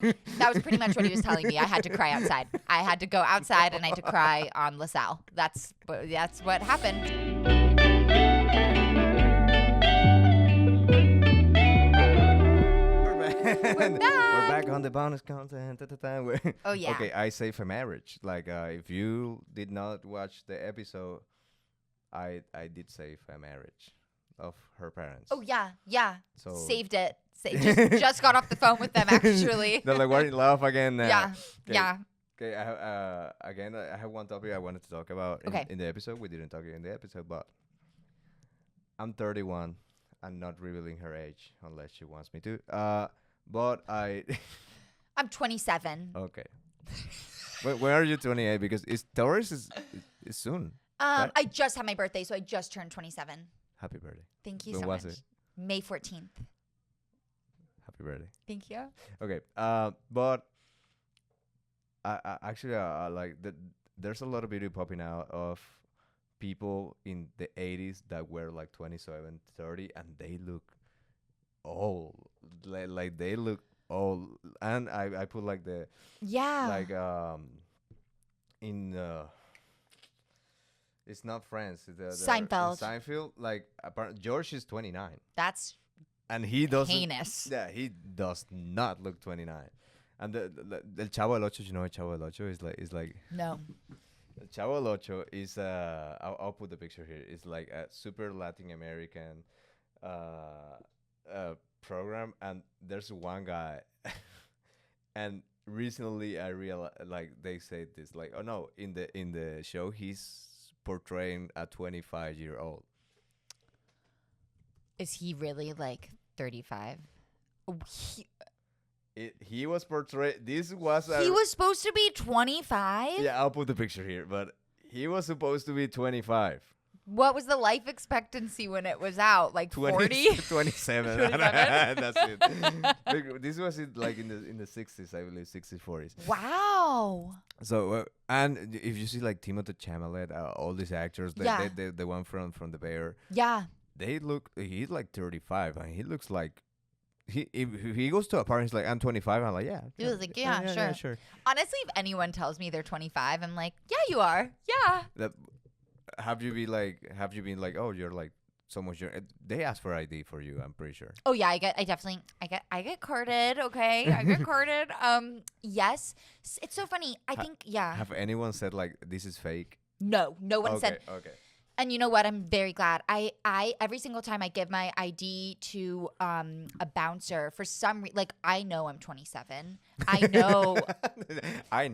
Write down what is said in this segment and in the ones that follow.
That was pretty much what he was telling me. I had to cry outside. I had to go outside and I had to cry on LaSalle. That's what happened. We're back on the bonus content. Oh, yeah. Okay, I say for marriage. Like, if you did not watch the episode, I did say for marriage of her parents. Oh, yeah. So Saved it. Just got off the phone with them, actually. they're like, we're in love again now. Yeah, Okay. yeah. Okay, I have one topic I wanted to talk about in the episode. We didn't talk in the episode, but I'm 31. I'm not revealing her age unless she wants me to. But I'm 27. Okay. When are you 28? Because Taurus is soon. Right? I just had my birthday, so I just turned 27. Happy birthday. Thank you When so was much. it? May 14th. Happy birthday. Thank you. Okay. But I actually like that. There's a lot of video popping out of people in the 80s that were like 27, 30, and they look old. Like they look old. And I put like the in it's not Friends. Seinfeld. Seinfeld. Like George is 29. That's And he doesn't. heinous. Yeah, he does not look 29. And the Chavo del Ocho, you know, what Chavo del Ocho is like. No. Chavo del Ocho is I'll put the picture here. It's like a super Latin American program, and there's one guy, and recently I realized, like, they said this, like, oh no, in the show he's portraying a 25-year-old. Is he really like 35? He was portrayed. This was He was supposed to be 25? Yeah, I'll put the picture here, but he was supposed to be 25. What was the life expectancy when it was out? Like 40? 27. 27? That's it. This was like in the 60s, I believe, 60s, 40s. Wow. So and if you see like Timothée Chalamet, all these actors, the one from the Bear, Yeah. he's like 35, and he looks like if he goes to a party, he's like, I'm 25. I'm like, yeah. He was like, yeah, sure. Honestly, if anyone tells me they're 25, I'm like, yeah, you are. Yeah. Have you been like, oh, you're like so much younger? They ask for ID for you, I'm pretty sure. Oh yeah, I get carded, okay? I get carded. Yes. It's so funny. I think, yeah. Have anyone said like this is fake? No one said. Okay. And you know what? I'm very glad. I every single time I give my ID to a bouncer, for some reason, like, I know I'm 27. I know. I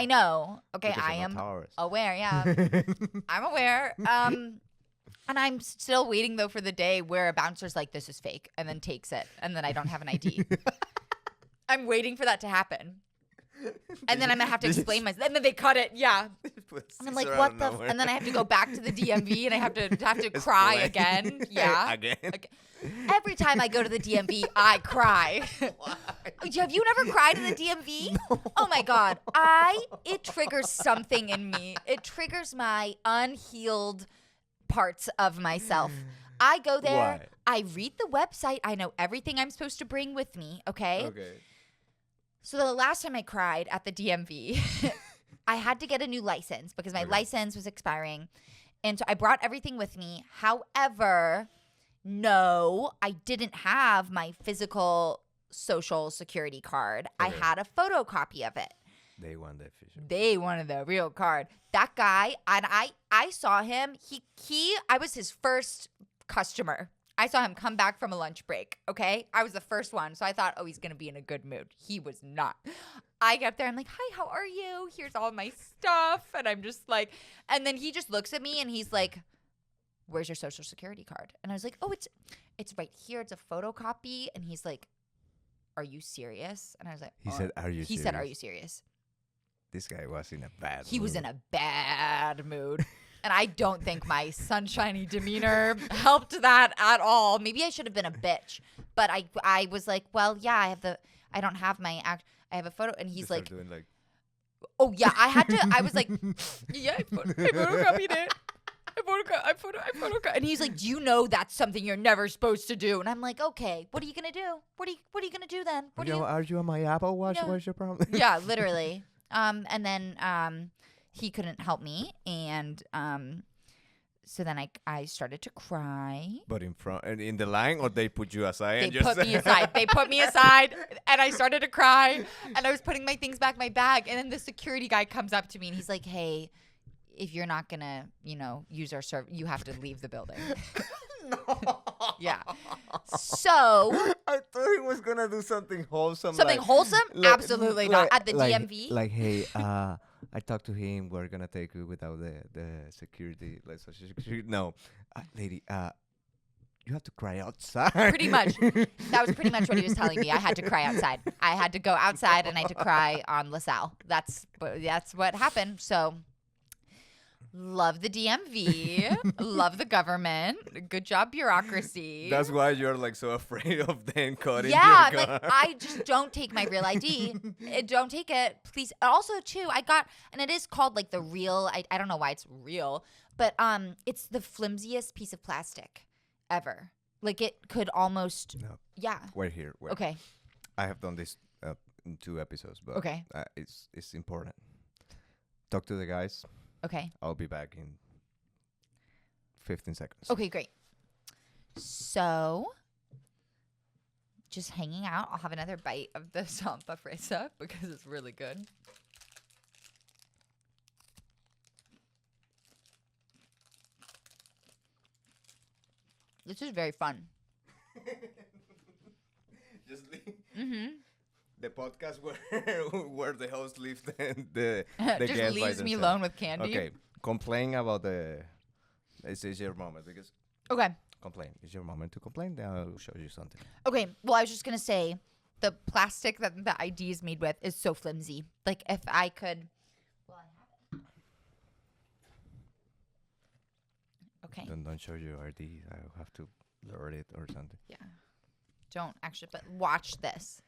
know. Okay, Because I I'm am a Taurus. aware. Yeah, I'm aware. And I'm still waiting though for the day where a bouncer's like, "This is fake," and then takes it, and then I don't have an ID. I'm waiting for that to happen. And then I'm gonna have to explain myself. And then they cut it. Yeah. And I'm like, what the? And then I have to go back to the DMV and I have to cry again. Yeah. Again. Every time I go to the DMV, I cry. Why? Have you never cried in the DMV? No. Oh my God. It triggers something in me. It triggers my unhealed parts of myself. I go there. Why? I read the website. I know everything I'm supposed to bring with me. Okay. So the last time I cried at the DMV, I had to get a new license because my license was expiring. And so I brought everything with me. However, no, I didn't have my physical social security card. I had a photocopy of it. They want the official. They wanted the real card. That guy, and I saw him. I was his first customer. I saw him come back from a lunch break, okay? I was the first one, so I thought, oh, he's going to be in a good mood. He was not. I get there, I'm like, hi, how are you? Here's all my stuff. And I'm just like, and then he just looks at me and he's like, where's your social security card? And I was like, oh, it's right here. It's a photocopy. And he's like, are you serious? And I was like, He said, are you serious? He said, are you serious? This guy was in a bad mood. He was in a bad mood. And I don't think my sunshiny demeanor helped that at all. Maybe I should have been a bitch. But I was like, well, yeah, I don't have I have a photo. And he's like, doing like, oh, yeah, I was like, yeah, I photocopied it. I photograph. And he's like, do you know that's something you're never supposed to do? And I'm like, okay, what are you going to do? What are you going to do then? Are you on my Apple Watch? No. What's your problem? Yeah, literally. And then he couldn't help me. And so then I started to cry. But in the line, or they put you aside? They and just put me aside. They put me aside, and I started to cry. And I was putting my things back in my bag, and then the security guy comes up to me, and he's like, "Hey, if you're not gonna, use our service, you have to leave the building." No. Yeah. So I thought he was gonna do something wholesome. something wholesome? Absolutely not. At the DMV. Hey, I talked to him. We're gonna take you without the security, like social security. No, lady, you have to cry outside. Pretty much. That was pretty much what he was telling me. I had to cry outside. I had to go outside and I had to cry on LaSalle. That's what happened. So love the DMV. Love the government. Good job, bureaucracy. That's why you're like so afraid of them cutting Yeah, your like car. I just don't take my real ID. Don't take it, please. Also, too, I got, and it is called like the real. I don't know why it's real, but it's the flimsiest piece of plastic ever. Like it could almost. No. Yeah. Wait here. Wait. Okay. I have done this in 2 episodes, but Okay. It's important. Talk to the guys. Okay. I'll be back in 15 seconds. Okay, great. So, just hanging out. I'll have another bite of the Santa Fresa because it's really good. This is very fun. Just Mm-hmm. the podcast where the host leaves the Just guest by leaves me themselves. alone with candy. Okay, complain about this is your moment because Okay. complain. It's your moment to complain. Then I'll show you something. Okay. Well, I was just going to say the plastic that the ID is made with is so flimsy. Like, if I could. Well, I have it. Okay. Then don't show your ID. I'll have to blur it or something. Yeah. Don't actually, but watch this.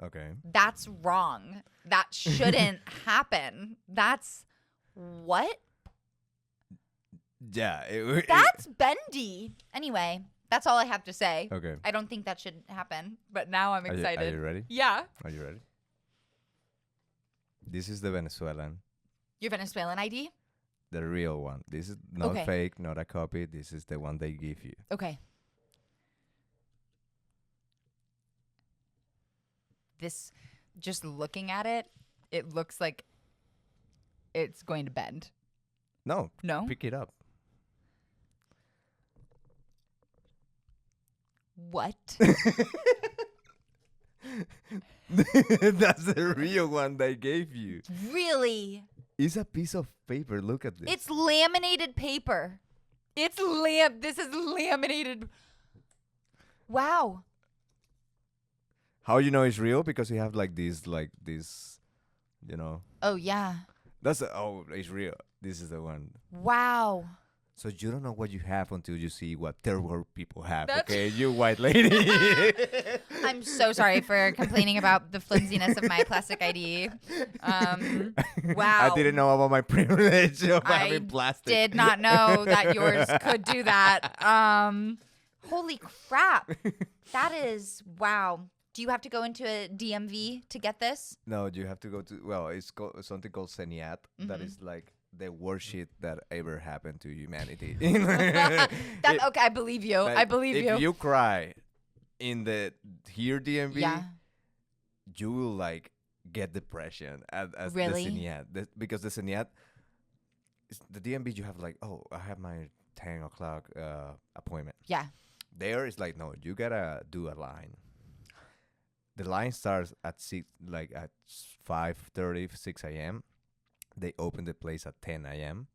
Okay. That's wrong. That shouldn't happen. That's what? Yeah. That's bendy. Anyway, that's all I have to say. Okay. I don't think that should happen, but now I'm excited. Are you ready? Yeah. Are you ready? This is the Venezuelan, Your Venezuelan ID? the real one. This is not Okay. fake, not a copy. This is the one they give you. Okay. This, just looking at it, it looks like it's going to bend. No. No? Pick it up. What? That's the real one they gave you. Really? It's a piece of paper. Look at this. It's laminated paper. This is laminated. Wow. How you know it's real? Because you have like this, Oh, yeah. it's real. This is the one. Wow. So you don't know what you have until you see what third world people have. That's- Okay, you white lady. I'm so sorry for complaining about the flimsiness of my plastic ID. Wow. I didn't know about my privilege of I having plastic. did not know that yours could do that. Holy crap. That is, wow. Do you have to go into a DMV to get this? No, you have to go to. Well, it's something called Seniat. That is like the worst shit that ever happened to humanity. Okay, I believe you. Like, I believe if you cry in the here DMV, Yeah. you will like get depression at Really? the Seniat. Because the Seniat, the DMV, you have like, oh, I have my 10 o'clock appointment. Yeah. There is like, no, you gotta do a line. The line starts at 5:30, 6 a.m. They open the place at 10 a.m.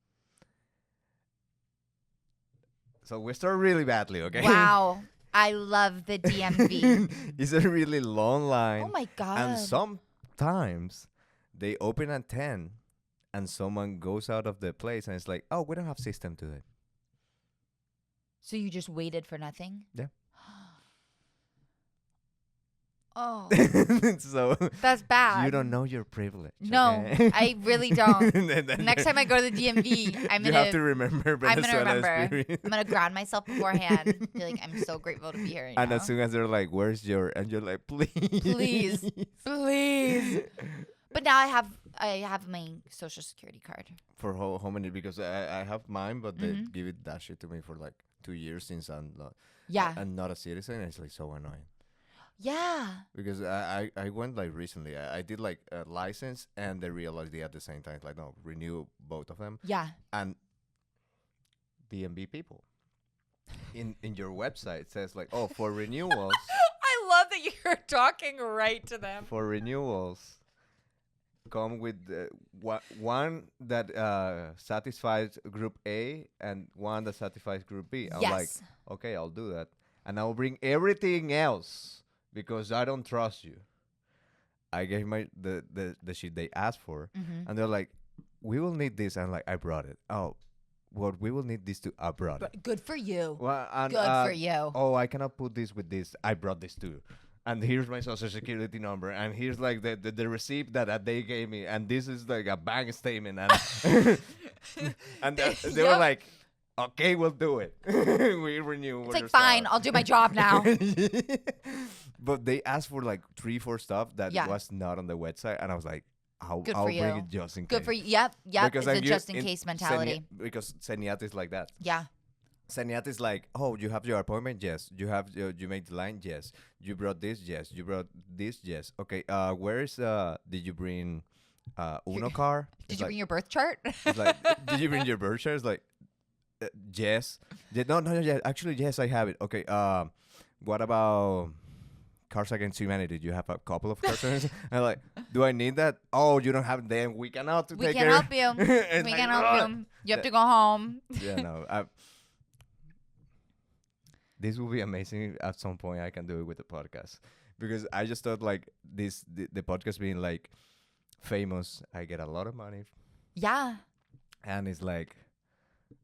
So we start really badly, okay? Wow. I love the DMV. It's a really long line. Oh my God. And sometimes they open at 10 and someone goes out of the place and it's like, oh, we don't have system today. So you just waited for nothing? Yeah. Oh, So that's bad. you don't know your privilege. No, okay? I really don't. Then Next time I go to the DMV, I'm you have to gonna remember I'm gonna Venezuela remember. experience. I'm gonna ground myself beforehand. Be like, I'm so grateful to be here right And now. as soon as they're like, "Where's your?" and you're like, "Please, Please. But now I have my social security card. For how many? Because I have mine, but they Mhm. give it that shit to me for like 2 years since Yeah. I'm not a citizen. It's like so annoying. Yeah. Because I went like recently. I did like a license, and they realized they at the same time like no, renew both of them. Yeah. And BNB people in your website says like, oh, for renewals, I love that you're talking right to them. for renewals, come with one that satisfies group A and one that satisfies group B. I'm like, Yes. okay, I'll do that, and I'll bring everything else because I don't trust you. I gave my the shit they asked for, Mm-hmm. and they're like, we will need this. And like, I brought it. Oh, well, we will need this too. I brought it. But good for you. Well, and, Good for you. oh, I cannot put this with this. I brought this too. And here's my social security number. And here's like the receipt that they gave me. And this is like a bank statement. And, and they were Yep. like, okay, we'll do it. We renew. It's like, fine, I'll do my job now. But they asked for like 3-4 stuff that Yeah. was not on the website. And I was like, I'll Good bring for you. it just in case. Good for you. Yep. Yep. Because It's a I'm just in case mentality. because Seniat is like that. Yeah. Seniat is like, oh, you have your appointment? Yes. You have you made the line? Yes. You brought this? Yes. You brought this? Yes. Okay. Where is did you bring Uno car? Did It's you like, bring your birth chart? it's like, did you bring your birth chart? It's like, yes. No, yeah. Actually, yes, I have it. Okay. What about Cards Against Humanity? Do you have a couple of cards? And I'm like, do I need that? Oh, you don't have it. Then we cannot We take can care. help you. It's We like, can help "Ugh." you. You have to go home. Yeah, no. This will be amazing. At some point, I can do it with the podcast because I just thought like the podcast being like famous. I get a lot of money, Yeah. and it's like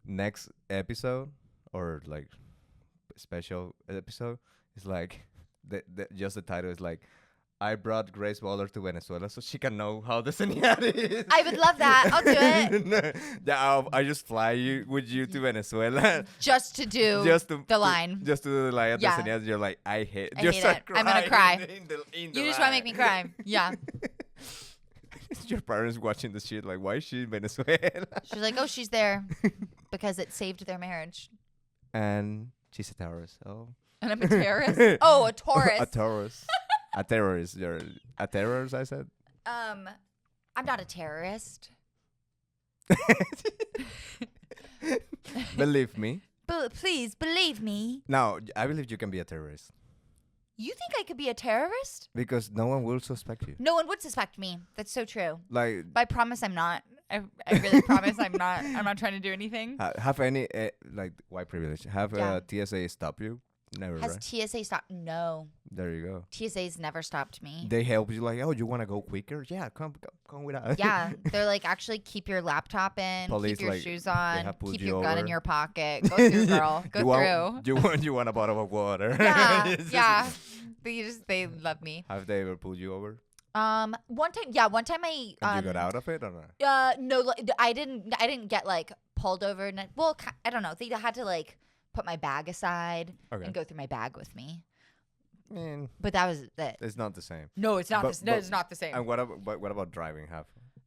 next episode or like special episode is like just the title is like, I brought Grace Bahler to Venezuela so she can know how the señal is. I would love that. I'll do it. Yeah, I just fly with you to Venezuela Just to do just to the line. Just to do the line at Yeah. the señal. You're like, I hate. I You hate start it. I'm gonna crying cry. in the You just want to line. make me cry. Yeah. Your parents watching the shit like, why is she in Venezuela? She's like, oh, she's there because it saved their marriage. And she's a terrorist. Oh. And I'm a terrorist. Oh, a Taurus. A terrorist. A terrorist. You're a terrorist, I said. I'm not a terrorist. Believe me. Please believe me. No, I believe you can be a terrorist. You think I could be a terrorist? Because no one will suspect you. No one would suspect me. That's so true. Like, But I promise I'm not. I really promise I'm not. I'm not trying to do anything. have any, like, white privilege? Have Yeah. TSA stop you? Never, Has right? TSA stopped? No. There you go. TSA's never stopped me. They help you, like, oh, you want to go quicker? Yeah, come with us. Yeah, they're like, actually keep your laptop in, Police, keep your like, shoes they on, have pulled keep you your gun in over. your pocket. Go through, girl. Go through. You want a bottle of water? Yeah, It's just- yeah. They love me. Have they ever pulled you over? One time I And you got out of it or not? no, I didn't get like pulled over. Well, I don't know. They had to like put my bag aside Okay. and go through my bag with me. Man, But that was it. it's not the same. No, it's not. But- No, but- it's not the same. And what about driving?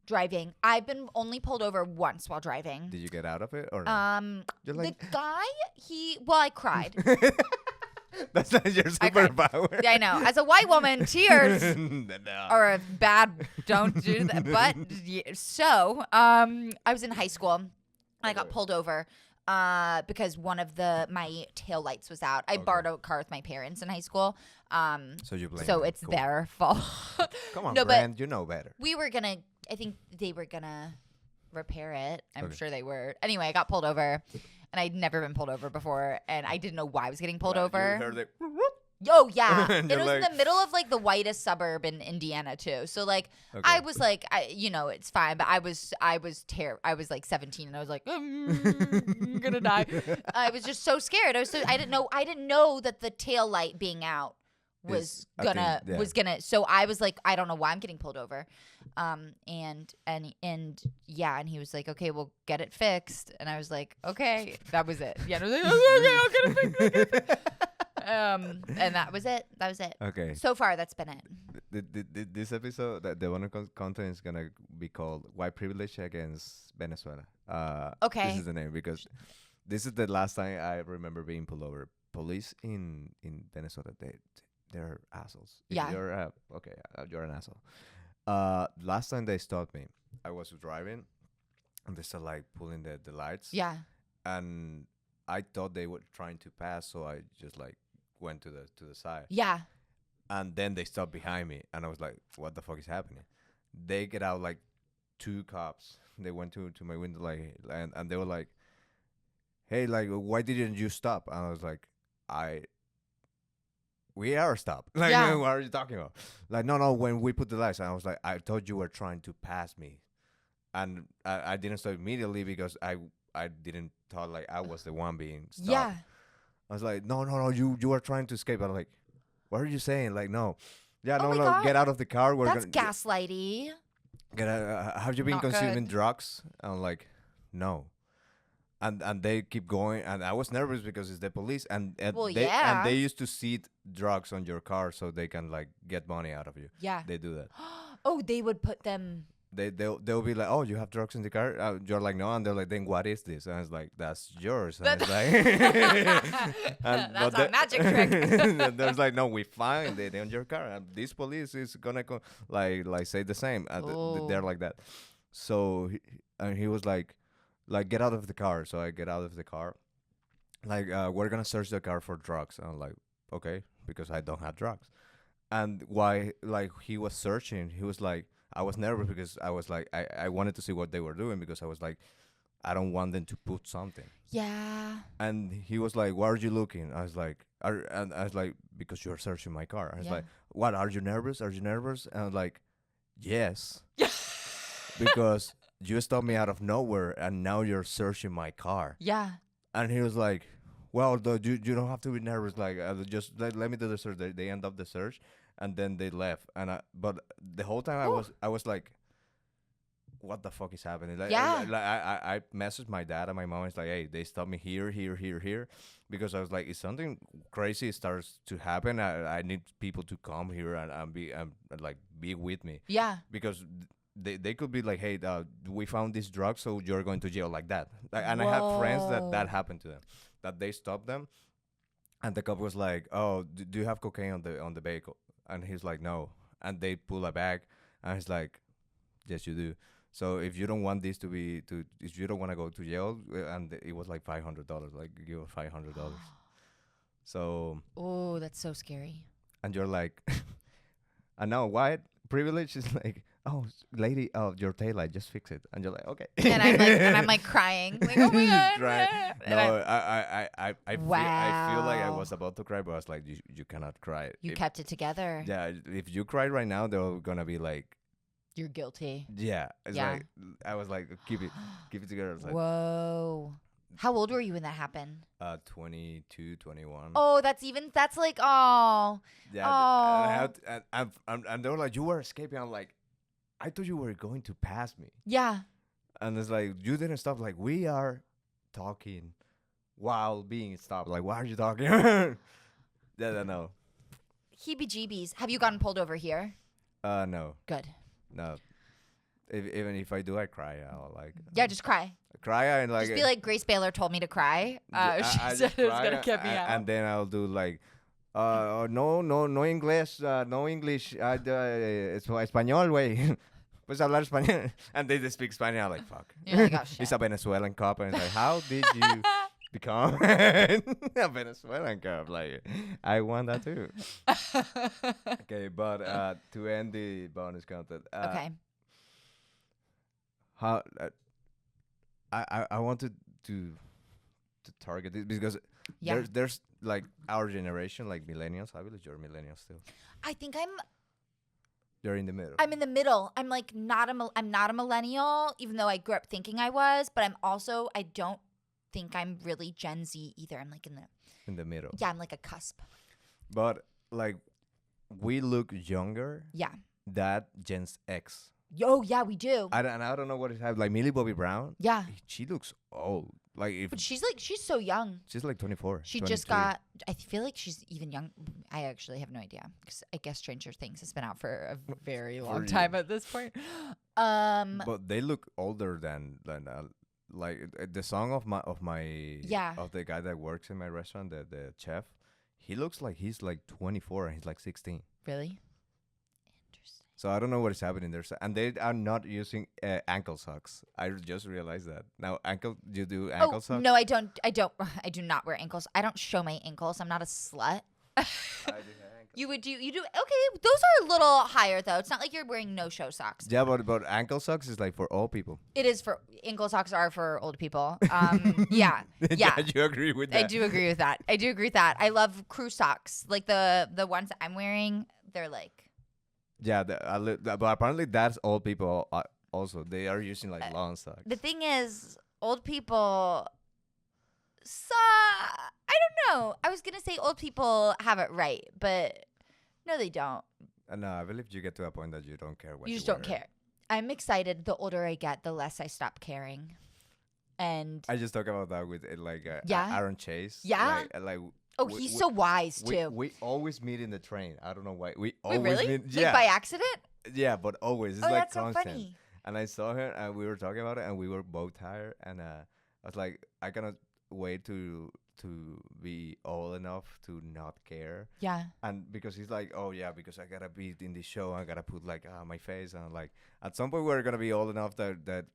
Driving. I've been only pulled over once while driving. Did you get out of it or not? You're The like, guy, I cried. that's not your I cried. superpower. Yeah, I know. As a white woman, tears No. are a bad. Don't do that. But so, I was in high school. And I got pulled over because one of my tail lights was out. I borrowed a car with my parents in high school. So you blame So them. it's Cool. their fault. Come on, No, but- Brand, you know better. We were gonna. I think they were gonna repair it. I'm Okay. sure they were. Anyway, I got pulled over, and I'd never been pulled over before, and I didn't know why I was getting pulled Right, over. You heard it. Oh yeah, And it you're was in like- the middle of like the whitest suburb in Indiana too. So like Okay. I was like, it's fine, but I was like 17 and I was like, I'm gonna die. I was just so scared. I didn't know that the tail light being out was I think, gonna. So I was like, I don't know why I'm getting pulled over, and yeah, and he was like, okay, we'll get it fixed, and I was like, okay, that was it. Yeah, and I was like, okay, I'll get it fixed. And that was it. That was it. Okay. So far, that's been it. This episode, the one content is gonna be called "White Privilege Against Venezuela." Okay. This is the name because this is the last time I remember being pulled over. Police in Venezuela, they're assholes. If Yeah. You're okay. You're an asshole. Last time they stopped me, I was driving, and they started like pulling the lights. Yeah. And I thought they were trying to pass, so I just like went to the side. Yeah. And then they stopped behind me, and I was like, "What the fuck is happening?" They get out like 2 cops. They went to my window like, and they were like, "Hey, like, why didn't you stop?" And I was like, we are stopped. Like, Yeah. what are you talking about? Like, no, when we put the lights, and I was like, I thought you were trying to pass me, and I didn't stop immediately because I didn't thought like I was the one being stopped. Yeah. I was like, no, you were trying to escape. I'm like, what are you saying? Like, no. Yeah, Oh no, my no, God. get out of the car. We're That's gonna gaslighty. get out. Have you been Not consuming good. drugs? I'm like, no. And they keep going, and I was nervous because it's the police, and Well, they yeah. and they used to seed drugs on your car so they can like get money out of you. Yeah. They do that. Oh, they would put them. They'll be like, oh, you have drugs in the car. You're like, no, and they're like, then what is this? And it's like, that's yours. And it's like, That's a magic trick. and there's like, no, we find it on your car, and this police is gonna like say the same. They're like that. So he was like, get out of the car. So I get out of the car. Like, we're gonna search the car for drugs. And I'm like, okay, because I don't have drugs. And why, like, he was searching, he was like, I was nervous because I was like, I wanted to see what they were doing because I was like, I don't want them to put something. Yeah. And he was like, why are you looking? I was like, and I was like, because you're searching my car. I was Yeah. like, what, are you nervous? Are you nervous? And I was like, yes. Because you stopped me out of nowhere and now you're searching my car. Yeah. And he was like, well, you don't have to be nervous. Like, just let me do the search. They end up the search, and then they left. And but the whole time I was like, what the fuck is happening? Like, Yeah. I messaged my dad and my mom. It's like, hey, they stopped me here, because I was like, if something crazy starts to happen, I need people to come here and be with me. Yeah. Because they could be like, hey, we found this drug, so you're going to jail, like that. And I had friends that happened to them, that they stopped them, and the cop was like, oh, do you have cocaine on the vehicle? And he's like, no. And they pull a bag, and he's like, yes, you do. So if you don't want this if you don't want to go to jail, and it was like $500, like, give $500. So, Oh, that's so scary. and you're like, and now white privilege is like, oh, lady, your taillight, just fix it. And you're like, okay. And I'm like crying, like, oh my God. Crying. And No, I feel like I Wow. was about to cry, but I was like, you cannot cry. You kept it together. Yeah, if you cry right now, they're gonna be like, You're guilty. yeah. It's Yeah. like, I was like, keep it together. I was like, Whoa. How old were you when that happened? 22, 21. Oh, that's like, oh. Yeah, Oh. and they were like, you were escaping. I'm like, I thought you were going to pass me. Yeah. And it's like, you didn't stop. Like, we are talking while being stopped. Like, why are you talking? Yeah, no. Heebie-jeebies. Have you gotten pulled over here? No. Good. No. Even if I do, I cry. I'll like. Yeah, just cry. Cry and like. Just be like, Grace Bahler told me to cry. I She just said it was cry, going to get me out. And then I'll do like, no English, no English. Español, güey. Pues hablar español. And they just speak Spanish. I'm like, fuck. You're like, oh, shit. It's a Venezuelan cop, and it's like, how did you become a Venezuelan cop? Like, I want that too. Okay, but to end the bonus content. Okay. How I wanted to target this because Yeah. there's like our generation, like millennials. I believe you're millennials still. I think You're in the middle. I'm in the middle. I'm like I'm not a millennial, even though I grew up thinking I was, but I don't think I'm really Gen Z either. I'm like in the in the middle. Yeah, I'm like a cusp. But like, we look younger Yeah. than Gen X. Oh, yeah, we do. I don't know what it has. Like Millie Bobby Brown, Yeah. she looks old. Like if But she's so young. she's like 24. She just 23. got, I feel like she's even young. I actually have no idea because I guess Stranger Things has been out for a very long time at this point. But they look older than like the song of my Yeah. of the guy that works in my restaurant, the chef. He looks like he's like 24 and he's like 16. Really? Interesting. So I don't know what is happening there. And they are not using ankle socks. I just realized that. Now you do ankle socks? No, I don't. I do not wear ankles. I don't show my ankles. I'm not a slut. I do have ankles. You do. Okay, those are a little higher though. It's not like you're wearing no-show socks. Yeah, but ankle socks is like for all people. It is for ankle socks are for old people. Yeah. You agree with that? I do agree with that. I love crew socks. Like the ones that I'm wearing, they're like. Yeah, but apparently that's old people also. They are using like long socks. The thing is, old people. I don't know. I was gonna say old people have it right, but no, they don't. No, I believe you get to a point that you don't care what You you just don't wear. care. I'm excited. The older I get, the less I stop caring. And I just talk about that with Yeah? Aaron Chase. Yeah? Like he's so wise too. we always meet in the train. I don't know why. We Wait, always really? meet. Like Yeah, by accident? yeah, but always. It's Oh, like that's so constant. funny. And I saw her, and we were talking about it, and we were both tired. And I was like, I cannot wait to be old enough to not care. Yeah. And because he's like, oh yeah, because I gotta be in this show, I gotta put like my face, and like at some point we're gonna be old enough that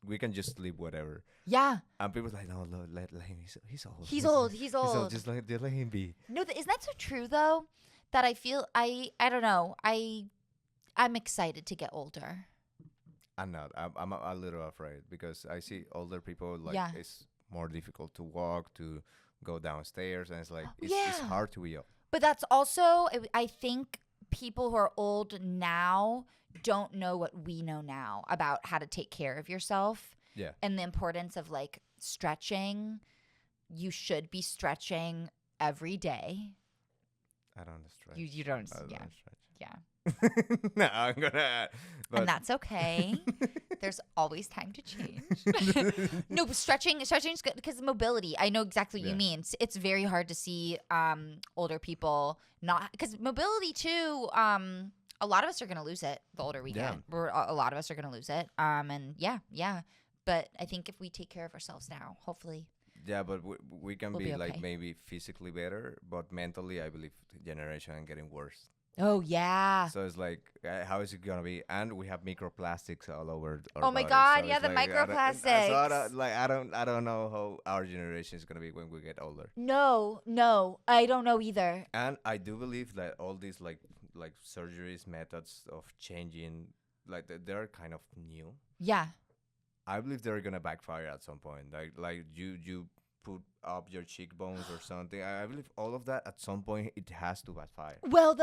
we can just sleep whatever. Yeah. And people's like, no, let him. He's old. He's old. He's He's old. old. Just let him be. No, isn't that so true though? That I feel I don't know. I'm excited to get older. I'm not. I'm a little afraid because I see older people like Yeah. it's more difficult to walk, to go downstairs, and it's like it's Yeah. hard to be up. But that's also, I think people who are old now don't know what we know now about how to take care of yourself. Yeah. And the importance of like stretching. You should be stretching every day. I don't stretch. You don't, I don't yeah. stretch. Yeah. No, I'm gonna. But And that's okay. There's always time to change. No, but stretching is good because mobility. I know exactly what you Yeah. mean. It's very hard to see older people not because mobility too. A lot of us are gonna lose it the older we Yeah. get. A lot of us are gonna lose it. And yeah. But I think if we take care of ourselves now, hopefully. Yeah, but we can We'll be be like okay. maybe physically better, but mentally, I believe the generation is getting worse. Oh yeah. So it's like, how is it gonna be? And we have microplastics all over. Our Oh my bodies, God, so yeah, it's the like, microplastics. I don't know how our generation is gonna be when we get older. No, I don't know either. And I do believe that all these like surgeries, methods of changing, like they're kind of new. Yeah. I believe they're gonna backfire at some point. Like you put up your cheekbones or something. I believe all of that at some point it has to backfire. Well,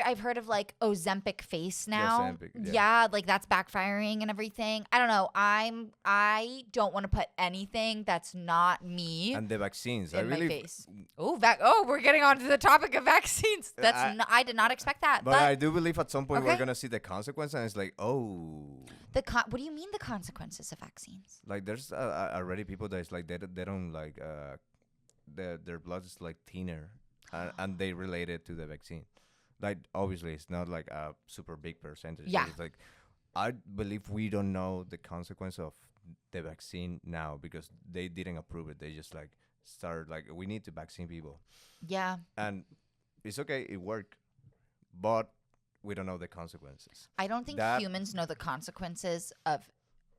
I've heard of like Ozempic face now. Ozempic, yeah. Yeah, like that's backfiring and everything. I don't know. I don't want to put anything that's not me And the vaccines, I in my believe. face. Oh, we're getting on to the topic of vaccines. I did not expect that. But I do believe at some point we're Okay. gonna see the consequence, and it's like, oh, what do you mean the consequences of vaccines? like there's already people that is like they don't like their blood is like thinner, and they relate it to the vaccine. Like obviously it's not like a super big percentage. Yeah. It's like I believe we don't know the consequence of the vaccine now because they didn't approve it. They just like started like we need to vaccine people, Yeah. and it's okay, it worked, but we don't know the consequences. I don't think That- humans know the consequences of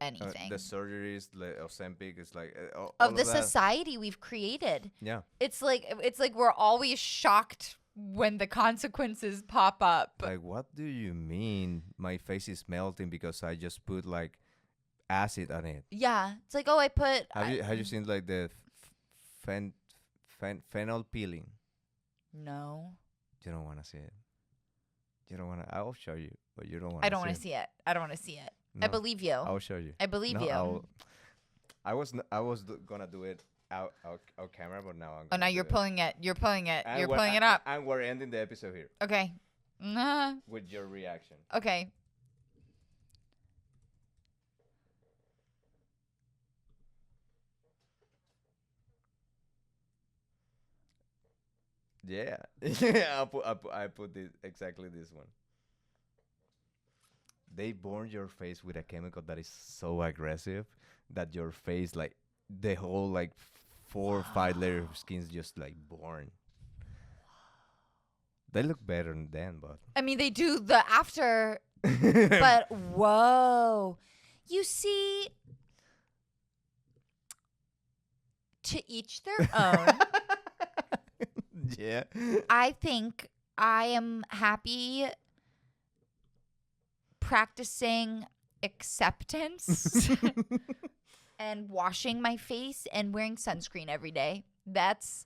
anything. The surgeries, the Ozempic is like all of the that. society we've created. Yeah, It's like we're always shocked when the consequences pop up. like what do you mean? My face is melting because I just put like acid on it. Yeah, it's like I put. Have you seen like the phenol peeling? No, You don't want to see it. You don't want to. I'll show you, but you don't want. I don't want to see it. I don't want to see it. I No, believe you. I'll show you. I believe No, you. I was gonna do it our camera, but now I'm. Oh, now you're pulling it. You're pulling it. And You're pulling it up. And we're ending the episode here Okay. with your reaction. Okay. Yeah, I put this exactly this one. They burn your face with a chemical that is so aggressive that your face, like the whole like 4 or 5 layer of skin's just like born. They look better than then, but I mean, they do the after, but whoa. You see, to each their own. yeah. I think I am happy practicing acceptance and washing my face and wearing sunscreen every day. That's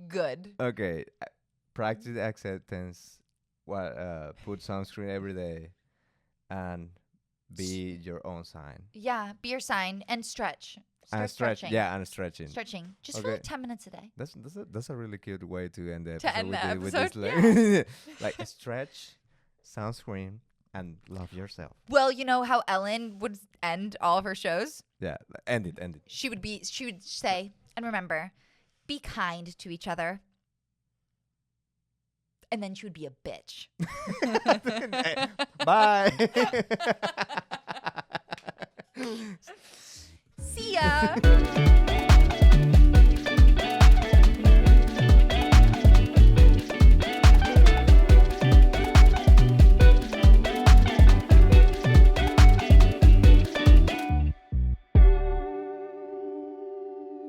good. Okay, practice acceptance. Put sunscreen every day, and be your own sign. Yeah, be your sign and stretch. Start Stretch. stretching. Yeah, and stretching. Stretching. Just for like 10 minutes a day. That's a really cute way to end the episode. To end the with episode, this, like stretch, sunscreen, and love yourself. Well, you know how Ellen would end all of her shows? Yeah, end it. She would say, and remember, be kind to each other. And then she would be a bitch. Bye. See ya.